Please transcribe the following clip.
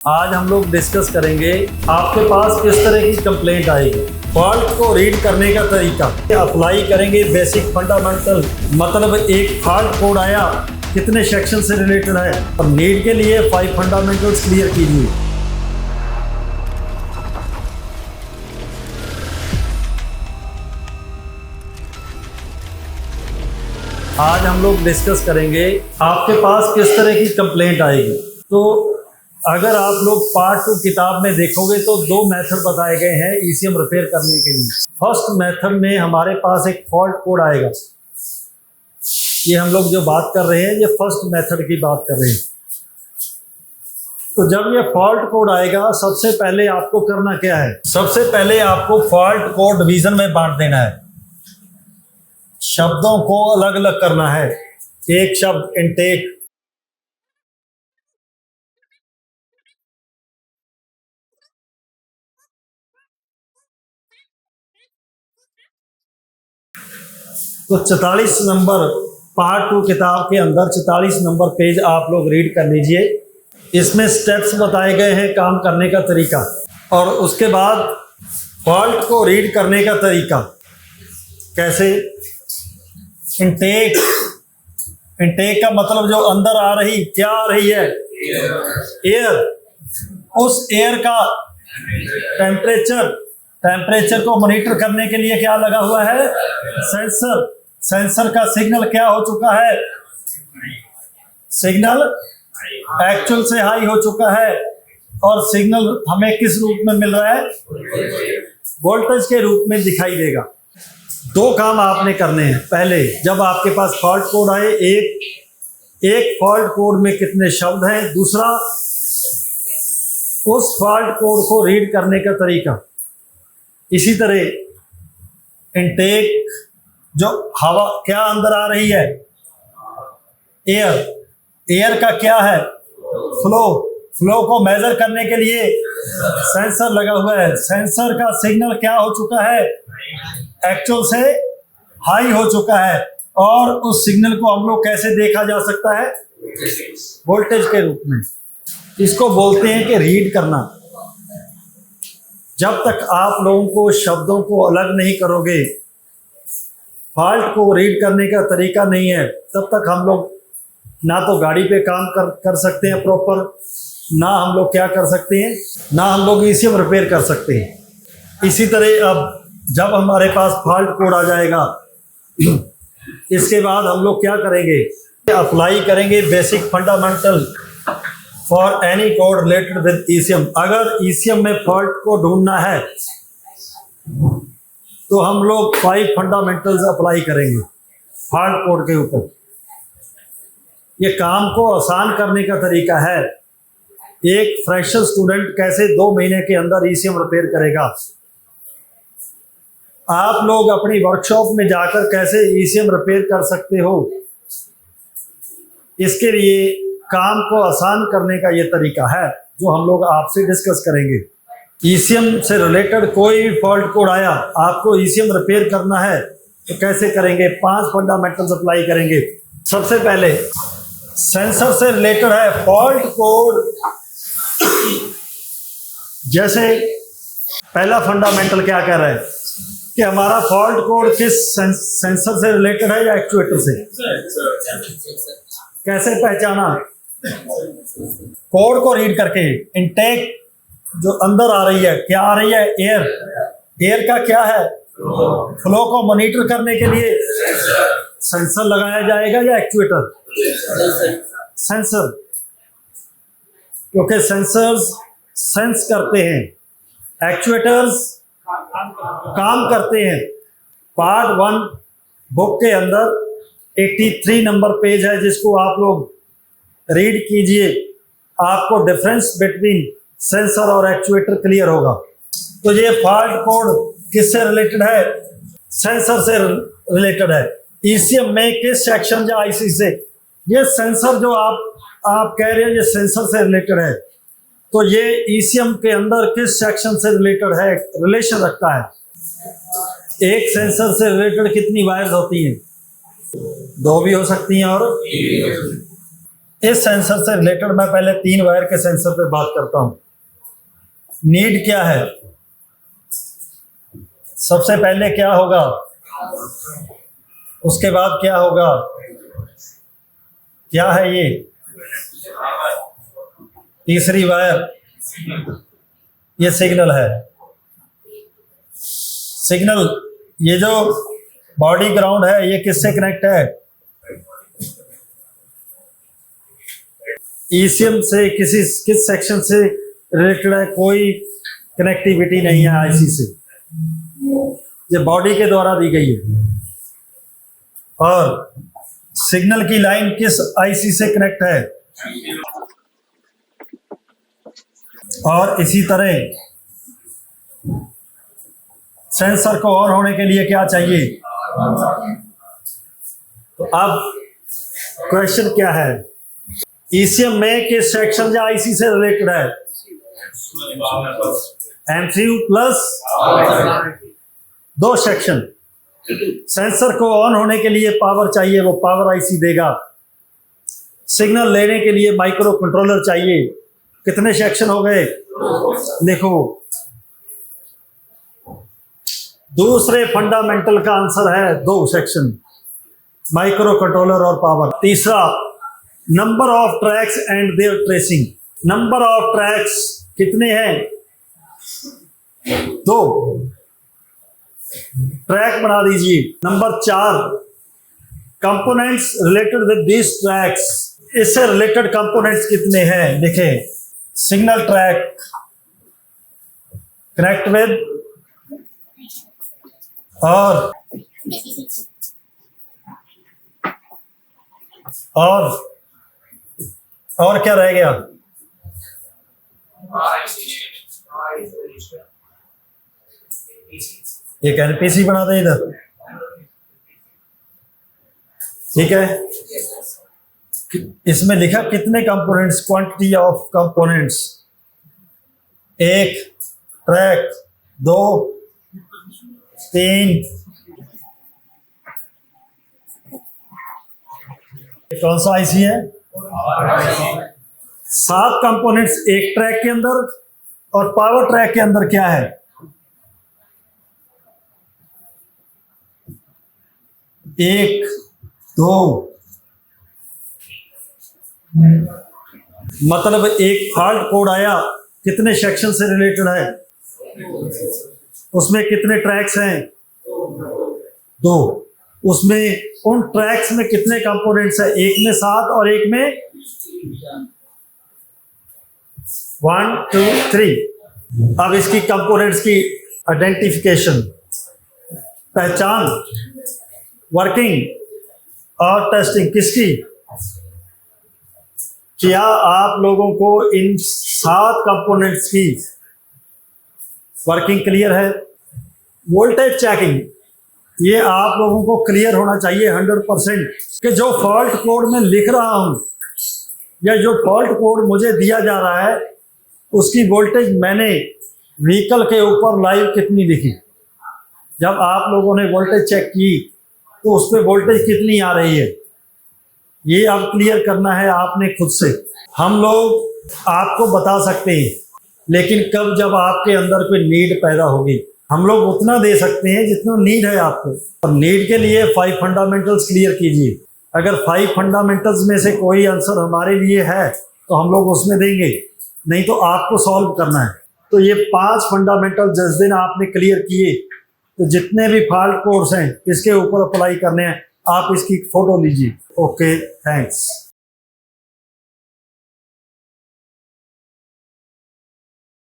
आज हम लोग डिस्कस करेंगे आपके पास किस तरह की कंप्लेंट आएगी, फॉल्ट को रीड करने का तरीका, अप्लाई करेंगे बेसिक फंडामेंटल, मतलब एक फॉल्ट कोड आया कितने सेक्शन से रिलेटेड है, और नीड के लिए 5 फंडामेंटल्स क्लियर कीजिए। आज हम लोग डिस्कस करेंगे आपके पास किस तरह की कंप्लेंट आएगी। तो अगर आप लोग पार्ट 2 किताब में देखोगे तो 2 मेथड बताए गए हैं ईसीएम रिपेयर करने के लिए। फर्स्ट मेथड में हमारे पास एक फॉल्ट कोड आएगा। ये हम लोग जो बात कर रहे हैं ये फर्स्ट मेथड की बात कर रहे हैं। तो जब ये फॉल्ट कोड आएगा सबसे पहले आपको करना क्या है, सबसे पहले आपको फॉल्ट को डिवीजन में बांट देना है, शब्दों को अलग अलग करना है। एक शब्द इनटेक, तो 44 नंबर पार्ट 2 किताब के अंदर 44 नंबर पेज आप लोग रीड कर लीजिए। इसमें स्टेप्स बताए गए हैं काम करने का तरीका, और उसके बाद फॉल्ट को रीड करने का तरीका कैसे। इनटेक, इनटेक का मतलब जो अंदर आ रही, क्या आ रही है, एयर। उस एयर का टेम्परेचर, टेम्परेचर को मॉनिटर करने के लिए क्या लगा हुआ है, सेंसर। सेंसर का सिग्नल क्या हो चुका है, सिग्नल एक्चुअल से हाई हो चुका है, और सिग्नल हमें किस रूप में मिल रहा है, वोल्टेज के रूप में दिखाई देगा। 2 काम आपने करने हैं। पहले जब आपके पास फॉल्ट कोड आए, एक फॉल्ट कोड में कितने शब्द हैं, दूसरा उस फॉल्ट कोड को रीड करने का तरीका। इसी तरह इनटेक, जो हवा क्या अंदर आ रही है, एयर। एयर का क्या है, फ्लो। फ्लो को मेजर करने के लिए सेंसर लगा हुआ है। सेंसर का सिग्नल क्या हो चुका है, एक्चुअल से हाई हो चुका है, और उस सिग्नल को हम लोग कैसे देखा जा सकता है, वोल्टेज के रूप में। इसको बोलते हैं कि रीड करना। जब तक आप लोगों को शब्दों को अलग नहीं करोगे, फॉल्ट को रीड करने का तरीका नहीं है, तब तक हम लोग ना तो गाड़ी पे काम कर सकते हैं प्रॉपर, ना हम लोग क्या कर सकते हैं, ना हम लोग ईसीएम रिपेयर कर सकते हैं। इसी तरह अब जब हमारे पास फॉल्ट कोड आ जाएगा, इसके बाद हम लोग क्या करेंगे, अप्लाई करेंगे basic fundamental for any code related with ECM. अगर ईसीएम में फॉल्ट को ढूंढना है तो हम लोग 5 फंडामेंटल्स अप्लाई करेंगे फॉल्ट कोड के ऊपर। ये काम को आसान करने का तरीका है। एक फ्रेशर स्टूडेंट कैसे 2 महीने के अंदर ईसीएम रिपेयर करेगा, आप लोग अपनी वर्कशॉप में जाकर कैसे ईसीएम रिपेयर कर सकते हो, इसके लिए काम को आसान करने का ये तरीका है जो हम लोग आपसे डिस्कस करेंगे। ईसीएम से रिलेटेड कोई भी फॉल्ट कोड आया, आपको ईसीएम रिपेयर करना है तो कैसे करेंगे, 5 फंडामेंटल्स अप्लाई करेंगे। सबसे पहले सेंसर से रिलेटेड है फॉल्ट कोड। जैसे पहला फंडामेंटल क्या कह रहा है कि हमारा फॉल्ट कोड किस सेंसर से रिलेटेड है या एक्चुएटर से। कैसे पहचाना, कोड को रीड करके। इनटेक जो अंदर आ रही है, क्या आ रही है, एयर। एयर का क्या है, फ्लो को मॉनिटर करने के लिए सेंसर लगाया जाएगा या एक्चुएटर, सेंसर, क्योंकि सेंसर्स सेंस करते हैं, एक्चुएटर्स काम करते हैं। पार्ट 1 बुक के अंदर 83 नंबर पेज है, जिसको आप लोग रीड कीजिए, आपको डिफरेंस बिटवीन सेंसर और एक्चुएटर क्लियर होगा। तो ये फॉल्ट कोड किससे रिलेटेड है, सेंसर से रिलेटेड है। ईसीएम में किस सेक्शन या आईसी से, ये सेंसर जो आप कह रहे हैं ये सेंसर से रिलेटेड है, तो ये ईसीएम के अंदर किस सेक्शन से रिलेटेड है, रिलेशन रखता है। एक सेंसर से रिलेटेड कितनी वायर्स होती हैं, 2 भी हो सकती हैं और इस सेंसर से रिलेटेड मैं पहले 3 वायर के सेंसर पे बात करता हूं। नीड क्या है? सबसे पहले क्या होगा, उसके बाद क्या होगा, क्या है ये? तीसरी वायर, ये सिग्नल है। सिग्नल, ये जो बॉडी ग्राउंड है ये किससे कनेक्ट है? ईसीएम से। किस सेक्शन से रिलेटेड है? कोई कनेक्टिविटी नहीं है आईसी से, ये बॉडी के द्वारा दी गई है। और सिग्नल की लाइन किस आईसी से कनेक्ट है? और इसी तरह सेंसर को ऑन होने के लिए क्या चाहिए? तो अब क्वेश्चन क्या है, ईसीएम में किस सेक्शन या आईसी से रिलेटेड है? MCU plus 2 section. सेंसर को ऑन होने के लिए पावर चाहिए, वो पावर आईसी देगा। सिग्नल लेने के लिए माइक्रो कंट्रोलर चाहिए। कितने सेक्शन हो गए? देखो, दूसरे फंडामेंटल का आंसर है 2 सेक्शन, माइक्रो कंट्रोलर और पावर। तीसरा, number of tracks and their tracing. Number of tracks कितने हैं? 2 ट्रैक बना दीजिए। Number 4, components related with this tracks. इससे रिलेटेड कंपोनेंट्स कितने हैं? देखें, सिग्नल ट्रैक कनेक्ट विद, और क्या रह गया? एक एनपीसी बना दे इधर, ठीक है। इसमें लिखा कितने components, quantity of components. 1 track, 2, 3, कौन सा आईसी है? 7 कंपोनेंट्स एक ट्रैक के अंदर, और पावर ट्रैक के अंदर क्या है? 1, 2, मतलब एक फॉल्ट कोड आया, कितने सेक्शन से रिलेटेड है? उसमें कितने ट्रैक्स हैं? 2। उसमें उन ट्रैक्स में कितने कंपोनेंट्स हैं? एक में 7 और एक में 1, 2, 3। अब इसकी कंपोनेंट्स की आइडेंटिफिकेशन, पहचान, वर्किंग और टेस्टिंग किसकी? क्या आप लोगों को इन 7 कंपोनेंट्स की वर्किंग क्लियर है? वोल्टेज चेकिंग, ये आप लोगों को क्लियर होना चाहिए 100% कि जो फॉल्ट कोड में लिख रहा हूं या जो फॉल्ट कोड मुझे दिया जा रहा है उसकी वोल्टेज मैंने व्हीकल के ऊपर लाइव कितनी लिखी। जब आप लोगों ने वोल्टेज चेक की तो उस पर वोल्टेज कितनी आ रही है, ये अब क्लियर करना है आपने खुद से। हम लोग आपको बता सकते हैं, लेकिन कब, जब आपके अंदर कोई नीड पैदा होगी। हम लोग उतना दे सकते हैं जितना नीड है आपको, और नीड के लिए 5 फंडामेंटल्स क्लियर कीजिए। अगर 5 फंडामेंटल्स में से कोई आंसर हमारे लिए है तो हम लोग उसमें देंगे, नहीं तो आपको सॉल्व करना है। तो ये 5 फंडामेंटल जिस दिन आपने क्लियर किए तो जितने भी फॉल्ट कोड्स हैं इसके ऊपर अप्लाई करने हैं, आप इसकी फोटो लीजिए। Okay, thanks.